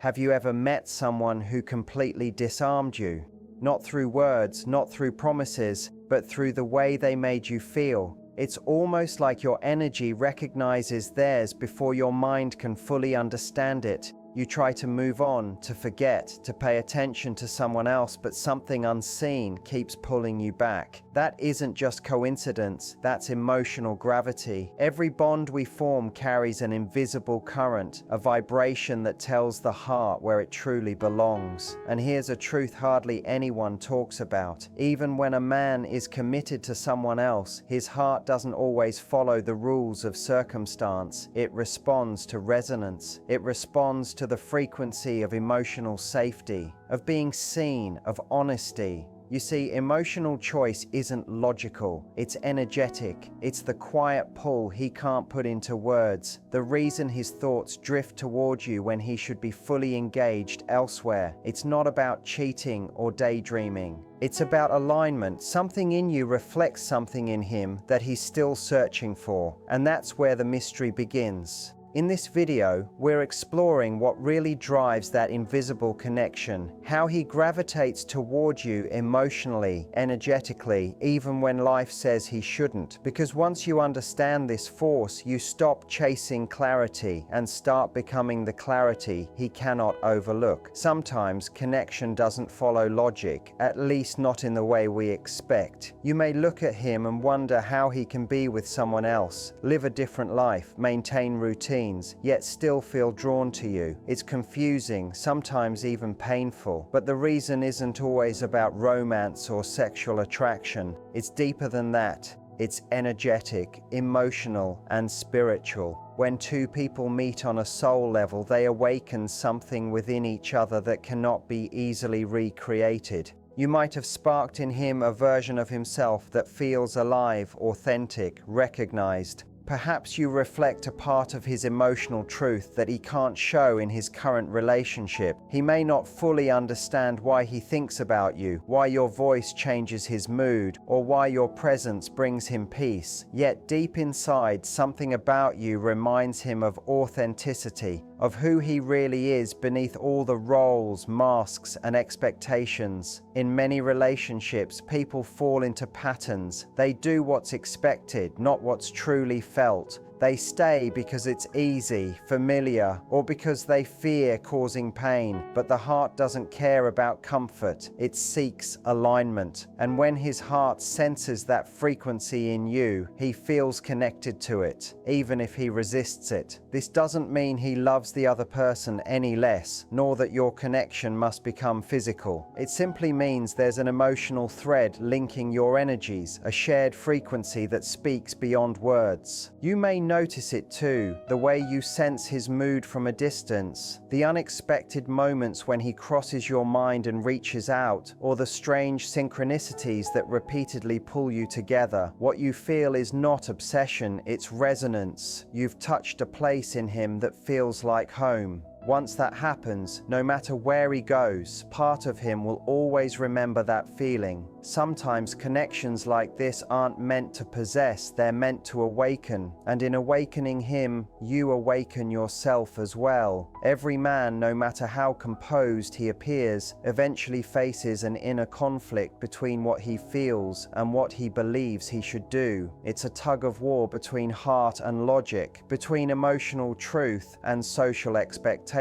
Have you ever met someone who completely disarmed you? Not through words, not through promises, but through the way they made you feel. It's almost like your energy recognizes theirs before your mind can fully understand it. You try to move on, to forget, to pay attention to someone else, but something unseen keeps pulling you back. That isn't just coincidence, that's emotional gravity. Every bond we form carries an invisible current, a vibration that tells the heart where it truly belongs. And here's a truth hardly anyone talks about. Even when a man is committed to someone else, his heart doesn't always follow the rules of circumstance. It responds to resonance. It responds to the frequency of emotional safety, of being seen, of honesty. You see, emotional choice isn't logical, it's energetic. It's the quiet pull he can't put into words, the reason his thoughts drift toward you when he should be fully engaged elsewhere. It's not about cheating or daydreaming. It's about alignment. Something in you reflects something in him that he's still searching for, and that's where the mystery begins. In this video, we're exploring what really drives that invisible connection, how he gravitates toward you emotionally, energetically, even when life says he shouldn't. Because once you understand this force, you stop chasing clarity and start becoming the clarity he cannot overlook. Sometimes connection doesn't follow logic, at least not in the way we expect. You may look at him and wonder how he can be with someone else, live a different life, maintain routine, yet still feel drawn to you. It's confusing, sometimes even painful, but the reason isn't always about romance or sexual attraction. It's deeper than that. It's energetic, emotional, and spiritual. When two people meet on a soul level, they awaken something within each other that cannot be easily recreated. You might have sparked in him a version of himself that feels alive, authentic, recognized. Perhaps you reflect a part of his emotional truth that he can't show in his current relationship. He may not fully understand why he thinks about you, why your voice changes his mood, or why your presence brings him peace. Yet deep inside, something about you reminds him of authenticity, of who he really is beneath all the roles, masks, and expectations. In many relationships, people fall into patterns. They do what's expected, not what's truly felt. They stay because it's easy, familiar, or because they fear causing pain. But the heart doesn't care about comfort. It seeks alignment. And when his heart senses that frequency in you, he feels connected to it, even if he resists it. This doesn't mean he loves the other person any less, nor that your connection must become physical. It simply means there's an emotional thread linking your energies, a shared frequency that speaks beyond words. You may notice it too, the way you sense his mood from a distance, the unexpected moments when he crosses your mind and reaches out, or the strange synchronicities that repeatedly pull you together. What you feel is not obsession, it's resonance. You've touched a place in him that feels like home. Once that happens, no matter where he goes, part of him will always remember that feeling. Sometimes connections like this aren't meant to possess, they're meant to awaken. And in awakening him, you awaken yourself as well. Every man, no matter how composed he appears, eventually faces an inner conflict between what he feels and what he believes he should do. It's a tug of war between heart and logic, between emotional truth and social expectation.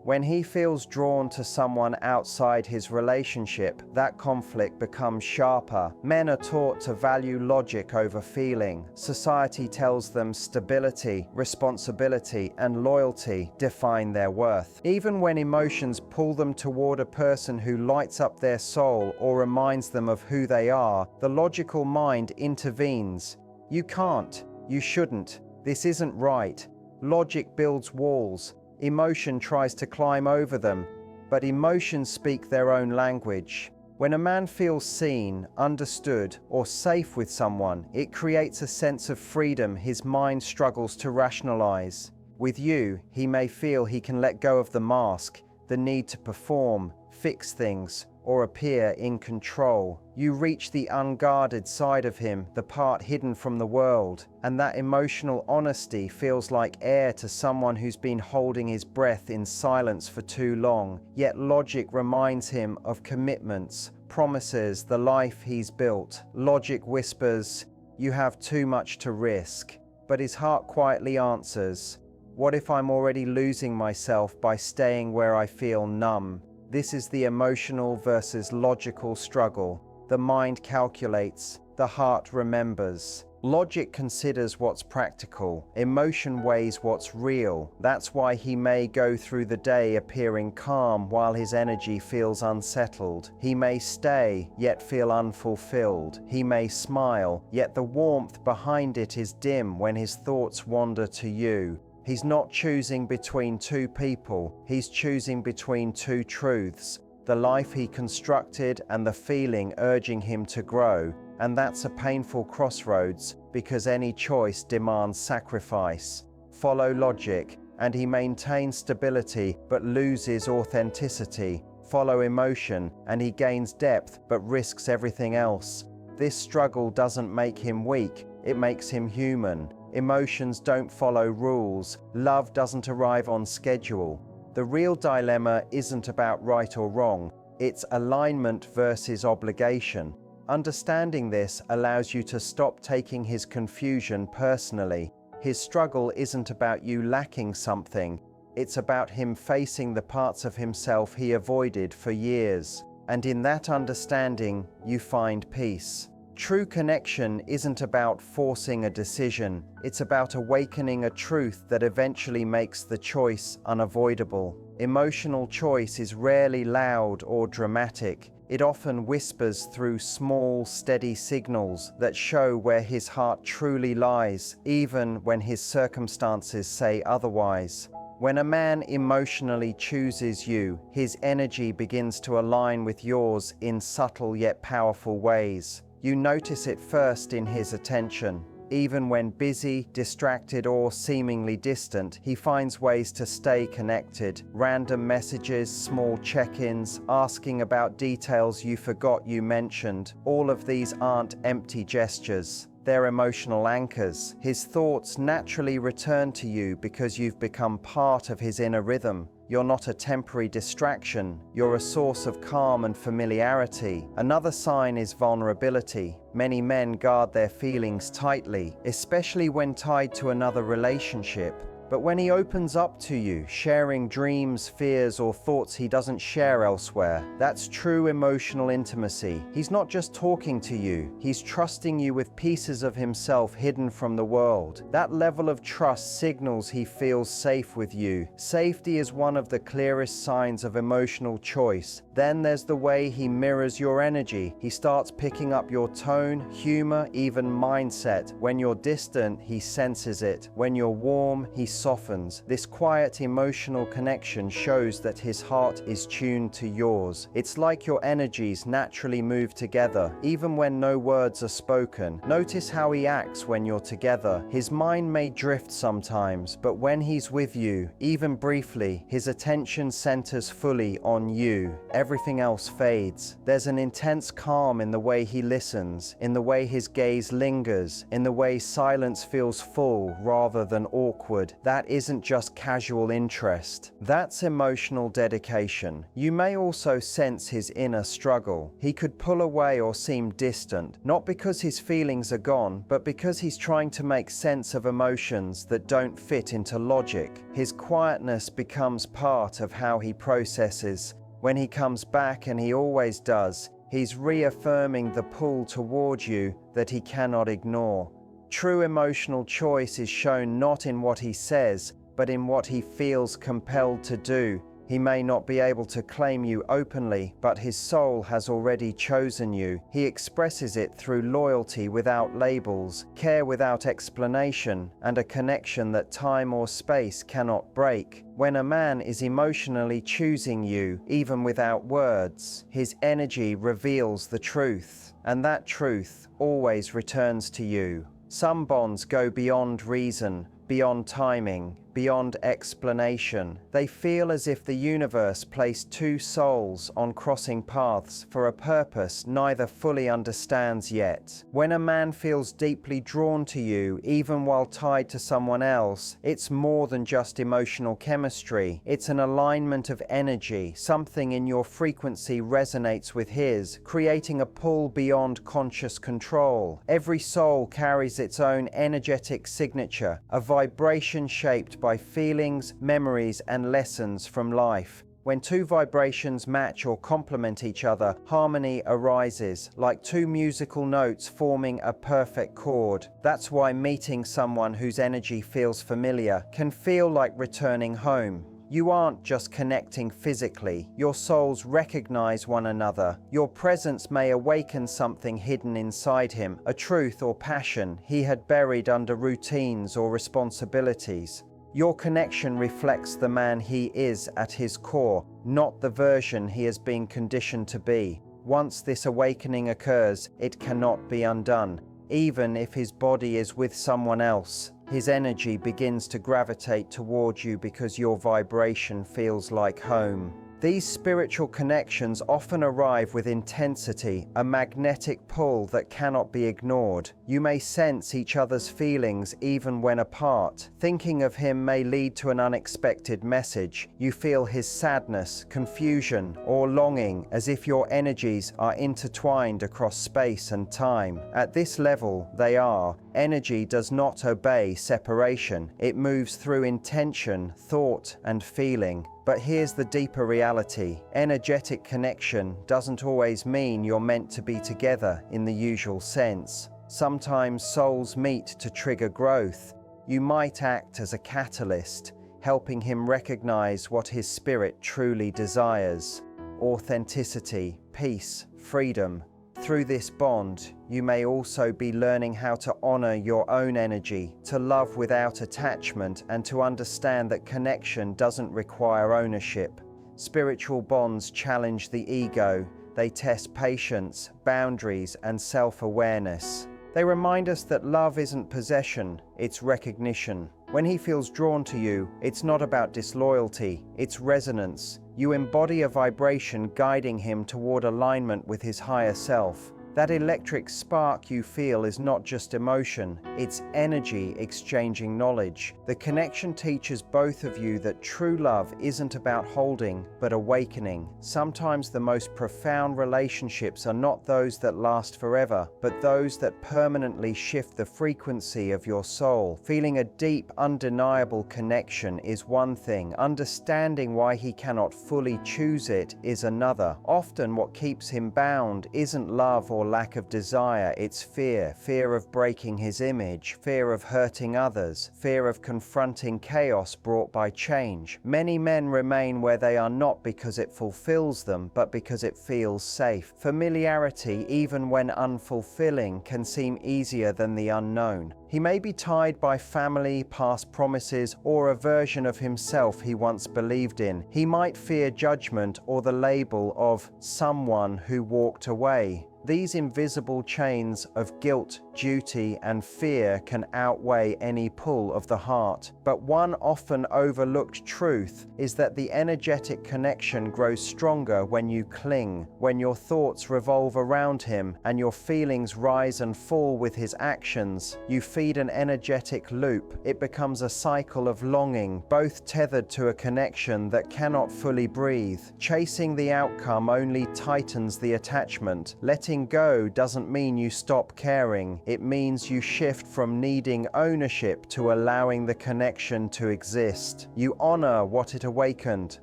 When he feels drawn to someone outside his relationship, that conflict becomes sharper. Men are taught to value logic over feeling. Society tells them stability, responsibility, and loyalty define their worth. Even when emotions pull them toward a person who lights up their soul or reminds them of who they are, the logical mind intervenes. You can't. You shouldn't. This isn't right. Logic builds walls. Emotion tries to climb over them, but emotions speak their own language. When a man feels seen, understood, or safe with someone, it creates a sense of freedom his mind struggles to rationalize. With you, he may feel he can let go of the mask, the need to perform, fix things, or appear in control. You reach the unguarded side of him, the part hidden from the world, and that emotional honesty feels like air to someone who's been holding his breath in silence for too long, yet logic reminds him of commitments, promises, the life he's built. Logic whispers, "You have too much to risk," but his heart quietly answers, "What if I'm already losing myself by staying where I feel numb?" This is the emotional versus logical struggle. The mind calculates, the heart remembers. Logic considers what's practical, emotion weighs what's real. That's why he may go through the day appearing calm while his energy feels unsettled. He may stay, yet feel unfulfilled. He may smile, yet the warmth behind it is dim when his thoughts wander to you. He's not choosing between two people, he's choosing between two truths. The life he constructed and the feeling urging him to grow. And that's a painful crossroads, because any choice demands sacrifice. Follow logic, and he maintains stability but loses authenticity. Follow emotion, and he gains depth but risks everything else. This struggle doesn't make him weak, it makes him human. Emotions don't follow rules, love doesn't arrive on schedule. The real dilemma isn't about right or wrong, it's alignment versus obligation. Understanding this allows you to stop taking his confusion personally. His struggle isn't about you lacking something, it's about him facing the parts of himself he avoided for years. And in that understanding, you find peace. True connection isn't about forcing a decision, it's about awakening a truth that eventually makes the choice unavoidable. Emotional choice is rarely loud or dramatic. It often whispers through small, steady signals that show where his heart truly lies, even when his circumstances say otherwise. When a man emotionally chooses you, his energy begins to align with yours in subtle yet powerful ways. You notice it first in his attention. Even when busy, distracted, or seemingly distant, he finds ways to stay connected. Random messages, small check-ins, asking about details you forgot you mentioned. All of these aren't empty gestures. They're emotional anchors. His thoughts naturally return to you because you've become part of his inner rhythm. You're not a temporary distraction, you're a source of calm and familiarity. Another sign is vulnerability. Many men guard their feelings tightly, especially when tied to another relationship. But when he opens up to you, sharing dreams, fears, or thoughts he doesn't share elsewhere, that's true emotional intimacy. He's not just talking to you, he's trusting you with pieces of himself hidden from the world. That level of trust signals he feels safe with you. Safety is one of the clearest signs of emotional choice. Then there's the way he mirrors your energy. He starts picking up your tone, humor, even mindset. When you're distant, he senses it. When you're warm, he softens. This quiet emotional connection shows that his heart is tuned to yours. It's like your energies naturally move together, even when no words are spoken. Notice how he acts when you're together. His mind may drift sometimes, but when he's with you, even briefly, his attention centers fully on you. Everything else fades. There's an intense calm in the way he listens, in the way his gaze lingers, in the way silence feels full rather than awkward. That isn't just casual interest. That's emotional dedication. You may also sense his inner struggle. He could pull away or seem distant, not because his feelings are gone, but because he's trying to make sense of emotions that don't fit into logic. His quietness becomes part of how he processes. When he comes back, and he always does, he's reaffirming the pull toward you that he cannot ignore. True emotional choice is shown not in what he says, but in what he feels compelled to do. He may not be able to claim you openly, but his soul has already chosen you. He expresses it through loyalty without labels, care without explanation, and a connection that time or space cannot break. When a man is emotionally choosing you, even without words, his energy reveals the truth, and that truth always returns to you. Some bonds go beyond reason, beyond timing, beyond explanation. They feel as if the universe placed two souls on crossing paths for a purpose neither fully understands yet. When a man feels deeply drawn to you, even while tied to someone else, it's more than just emotional chemistry. It's an alignment of energy. Something in your frequency resonates with his, creating a pull beyond conscious control. Every soul carries its own energetic signature, a vibration shaped by feelings, memories, and lessons from life. When two vibrations match or complement each other, harmony arises, like two musical notes forming a perfect chord. That's why meeting someone whose energy feels familiar can feel like returning home. You aren't just connecting physically, your souls recognize one another. Your presence may awaken something hidden inside him, a truth or passion he had buried under routines or responsibilities. Your connection reflects the man he is at his core, not the version he has been conditioned to be. Once this awakening occurs, it cannot be undone. Even if his body is with someone else, his energy begins to gravitate toward you because your vibration feels like home. These spiritual connections often arrive with intensity, a magnetic pull that cannot be ignored. You may sense each other's feelings even when apart. Thinking of him may lead to an unexpected message. You feel his sadness, confusion, or longing, as if your energies are intertwined across space and time. At this level, they are. Energy does not obey separation. It moves through intention, thought, and feeling. But here's the deeper reality. Energetic connection doesn't always mean you're meant to be together in the usual sense. Sometimes souls meet to trigger growth. You might act as a catalyst, helping him recognize what his spirit truly desires: authenticity, peace, freedom. Through this bond, you may also be learning how to honor your own energy, to love without attachment, and to understand that connection doesn't require ownership. Spiritual bonds challenge the ego. They test patience, boundaries, and self-awareness. They remind us that love isn't possession, it's recognition. When he feels drawn to you, it's not about disloyalty, it's resonance. You embody a vibration guiding him toward alignment with his higher self. That electric spark you feel is not just emotion, it's energy exchanging knowledge. The connection teaches both of you that true love isn't about holding, but awakening. Sometimes the most profound relationships are not those that last forever, but those that permanently shift the frequency of your soul. Feeling a deep, undeniable connection is one thing. Understanding why he cannot fully choose it is another. Often what keeps him bound isn't love or lack of desire, it's fear of breaking his image, fear of hurting others, fear of confronting chaos brought by change. Many men remain where they are not because it fulfills them, but because it feels safe. Familiarity, even when unfulfilling, can seem easier than the unknown. He may be tied by family, past promises, or a version of himself he once believed in. He might fear judgment or the label of someone who walked away. These invisible chains of guilt, duty, and fear can outweigh any pull of the heart. But one often overlooked truth is that the energetic connection grows stronger when you cling, when your thoughts revolve around him and your feelings rise and fall with his actions. You feed an energetic loop. It becomes a cycle of longing, both tethered to a connection that cannot fully breathe. Chasing the outcome only tightens the attachment. Letting go doesn't mean you stop caring. It means you shift from needing ownership to allowing the connection to exist. You honor what it awakened: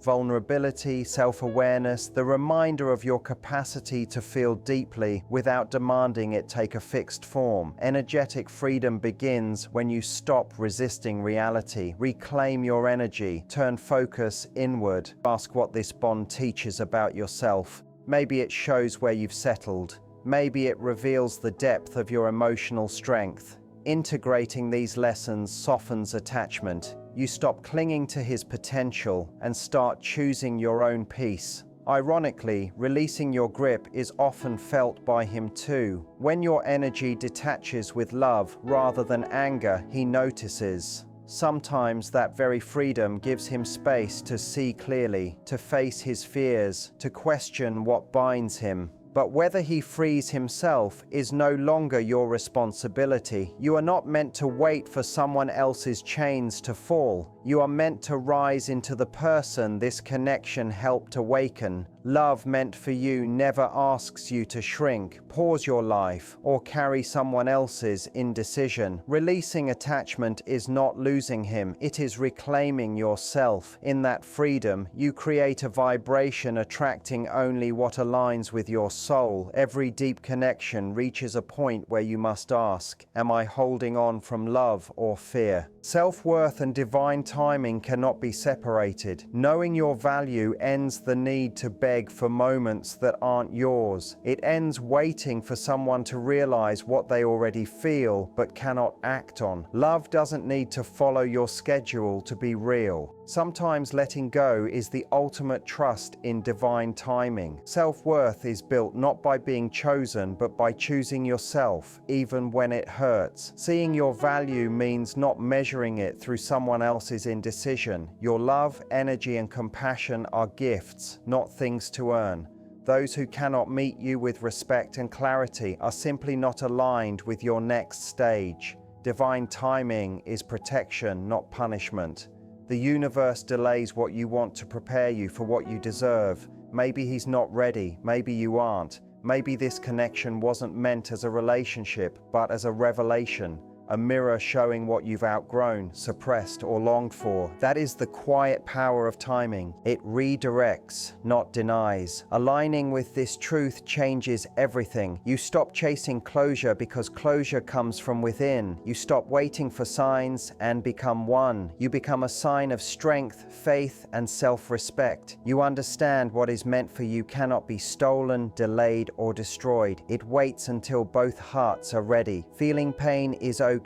vulnerability, self-awareness, the reminder of your capacity to feel deeply without demanding it take a fixed form. Energetic freedom begins when you stop resisting reality, reclaim your energy, turn focus inward. Ask what this bond teaches about yourself. Maybe it shows where you've settled. Maybe it reveals the depth of your emotional strength. Integrating these lessons softens attachment. You stop clinging to his potential and start choosing your own peace. Ironically, releasing your grip is often felt by him too. When your energy detaches with love rather than anger, he notices. Sometimes that very freedom gives him space to see clearly, to face his fears, to question what binds him. But whether he frees himself is no longer your responsibility. You are not meant to wait for someone else's chains to fall. You are meant to rise into the person this connection helped awaken. Love meant for you never asks you to shrink, pause your life, or carry someone else's indecision. Releasing attachment is not losing him, it is reclaiming yourself. In that freedom, you create a vibration attracting only what aligns with your soul. Every deep connection reaches a point where you must ask, am I holding on from love or fear? Self-worth and divine timing cannot be separated. Knowing your value ends the need to beg for moments that aren't yours. It ends waiting for someone to realize what they already feel but cannot act on. Love doesn't need to follow your schedule to be real. Sometimes letting go is the ultimate trust in divine timing. Self-worth is built not by being chosen, but by choosing yourself, even when it hurts. Seeing your value means not measuring it through someone else's indecision. Your love, energy, and compassion are gifts, not things to earn. Those who cannot meet you with respect and clarity are simply not aligned with your next stage. Divine timing is protection, not punishment. The universe delays what you want to prepare you for what you deserve. Maybe he's not ready, maybe you aren't. Maybe this connection wasn't meant as a relationship, but as a revelation. A mirror showing what you've outgrown, suppressed, or longed for. That is the quiet power of timing. It redirects, not denies. Aligning with this truth changes everything. You stop chasing closure because closure comes from within. You stop waiting for signs and become one. You become a sign of strength, faith, and self-respect. You understand what is meant for you cannot be stolen, delayed, or destroyed. It waits until both hearts are ready. Feeling pain is okay.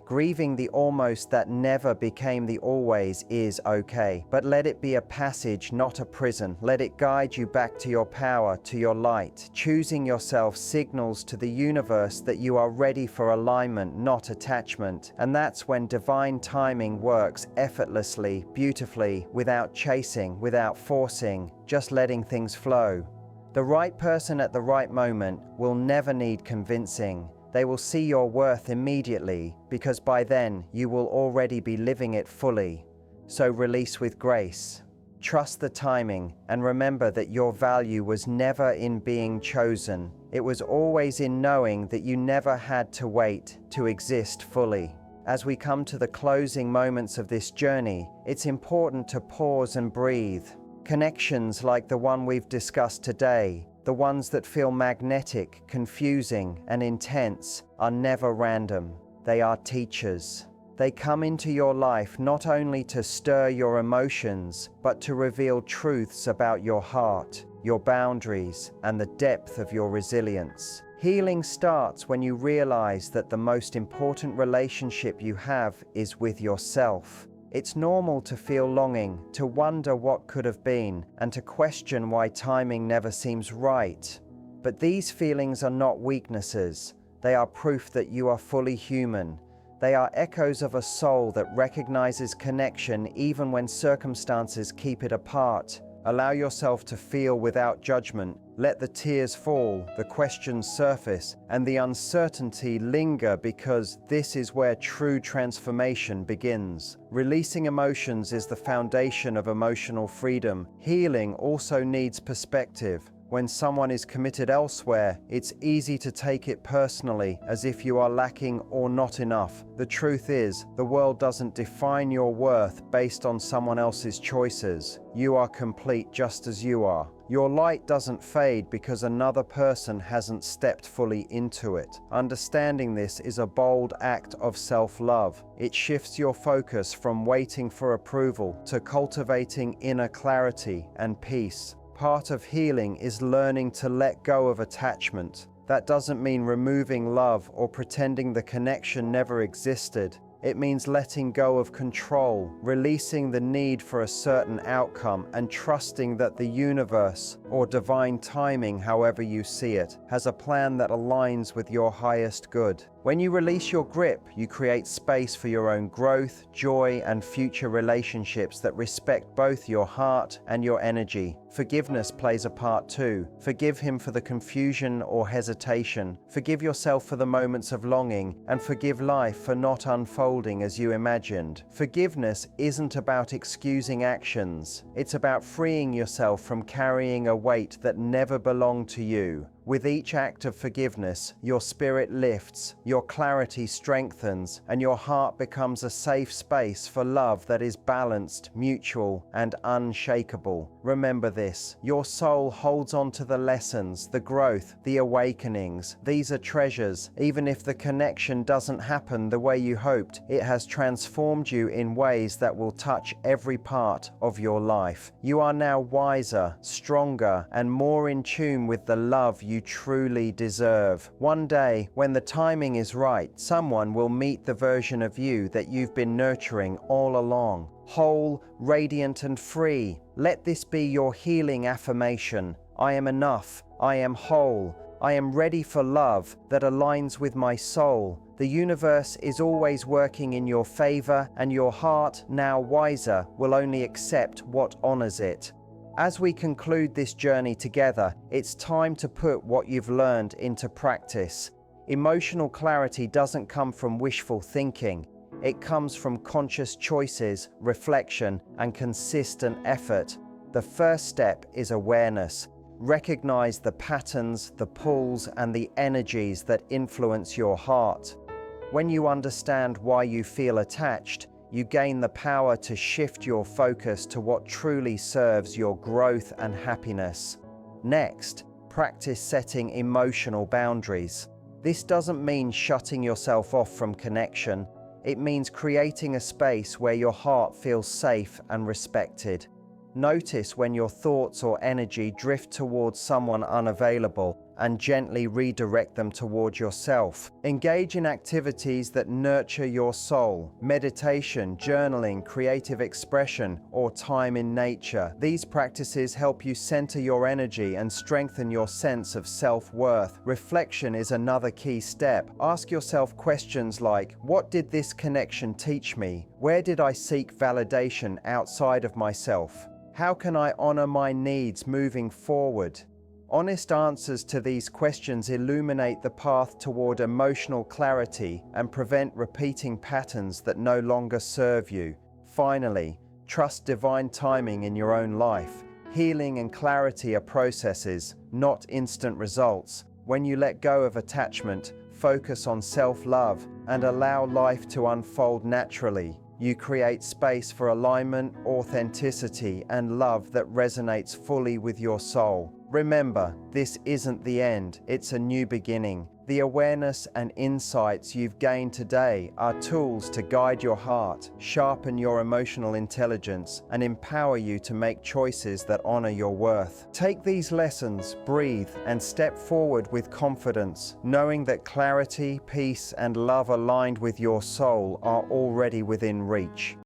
Grieving the almost that never became the always is okay. But let it be a passage, not a prison. Let it guide you back to your power, to your light. Choosing yourself signals to the universe that you are ready for alignment, not attachment. And that's when divine timing works effortlessly, beautifully, without chasing, without forcing, just letting things flow. The right person at the right moment will never need convincing. They will see your worth immediately, because by then you will already be living it fully. So release with grace. Trust the timing, and remember that your value was never in being chosen. It was always in knowing that you never had to wait to exist fully. As we come to the closing moments of this journey, it's important to pause and breathe. Connections like the one we've discussed today, the ones that feel magnetic, confusing, and intense, are never random. They are teachers. They come into your life not only to stir your emotions, but to reveal truths about your heart, your boundaries, and the depth of your resilience. Healing starts when you realize that the most important relationship you have is with yourself. It's normal to feel longing, to wonder what could have been, and to question why timing never seems right. But these feelings are not weaknesses. They are proof that you are fully human. They are echoes of a soul that recognizes connection even when circumstances keep it apart. Allow yourself to feel without judgment. Let the tears fall, the questions surface, and the uncertainty linger, because this is where true transformation begins. Releasing emotions is the foundation of emotional freedom. Healing also needs perspective. When someone is committed elsewhere, it's easy to take it personally, as if you are lacking or not enough. The truth is, the world doesn't define your worth based on someone else's choices. You are complete just as you are. Your light doesn't fade because another person hasn't stepped fully into it. Understanding this is a bold act of self-love. It shifts your focus from waiting for approval to cultivating inner clarity and peace. Part of healing is learning to let go of attachment. That doesn't mean removing love or pretending the connection never existed. It means letting go of control, releasing the need for a certain outcome, and trusting that the universe, or divine timing, however you see it, has a plan that aligns with your highest good. When you release your grip, you create space for your own growth, joy, and future relationships that respect both your heart and your energy. Forgiveness plays a part too. Forgive him for the confusion or hesitation. Forgive yourself for the moments of longing, and forgive life for not unfolding as you imagined. Forgiveness isn't about excusing actions. It's about freeing yourself from carrying a weight that never belonged to you. With each act of forgiveness, your spirit lifts, your clarity strengthens, and your heart becomes a safe space for love that is balanced, mutual, and unshakable. Remember this: your soul holds on to the lessons, the growth, the awakenings. These are treasures. Even if the connection doesn't happen the way you hoped, it has transformed you in ways that will touch every part of your life. You are now wiser, stronger, and more in tune with the love you truly deserve. One day, when the timing is right, someone will meet the version of you that you've been nurturing all along. Whole, radiant, and free. Let this be your healing affirmation. I am enough. I am whole. I am ready for love that aligns with my soul. The universe is always working in your favor, and your heart, now wiser, will only accept what honors it. As we conclude this journey together, it's time to put what you've learned into practice. Emotional clarity doesn't come from wishful thinking. It comes from conscious choices, reflection, and consistent effort. The first step is awareness. Recognize the patterns, the pulls, and the energies that influence your heart. When you understand why you feel attached, you gain the power to shift your focus to what truly serves your growth and happiness. Next, practice setting emotional boundaries. This doesn't mean shutting yourself off from connection. It means creating a space where your heart feels safe and respected. Notice when your thoughts or energy drift towards someone unavailable, and gently redirect them toward yourself. Engage in activities that nurture your soul: meditation, journaling, creative expression, or time in nature. These practices help you center your energy and strengthen your sense of self-worth. Reflection is another key step. Ask yourself questions like, what did this connection teach me? Where did I seek validation outside of myself? How can I honor my needs moving forward? Honest answers to these questions illuminate the path toward emotional clarity and prevent repeating patterns that no longer serve you. Finally, trust divine timing in your own life. Healing and clarity are processes, not instant results. When you let go of attachment, focus on self-love, and allow life to unfold naturally, you create space for alignment, authenticity, and love that resonates fully with your soul. Remember, this isn't the end, it's a new beginning. The awareness and insights you've gained today are tools to guide your heart, sharpen your emotional intelligence, and empower you to make choices that honor your worth. Take these lessons, breathe, and step forward with confidence, knowing that clarity, peace, and love aligned with your soul are already within reach.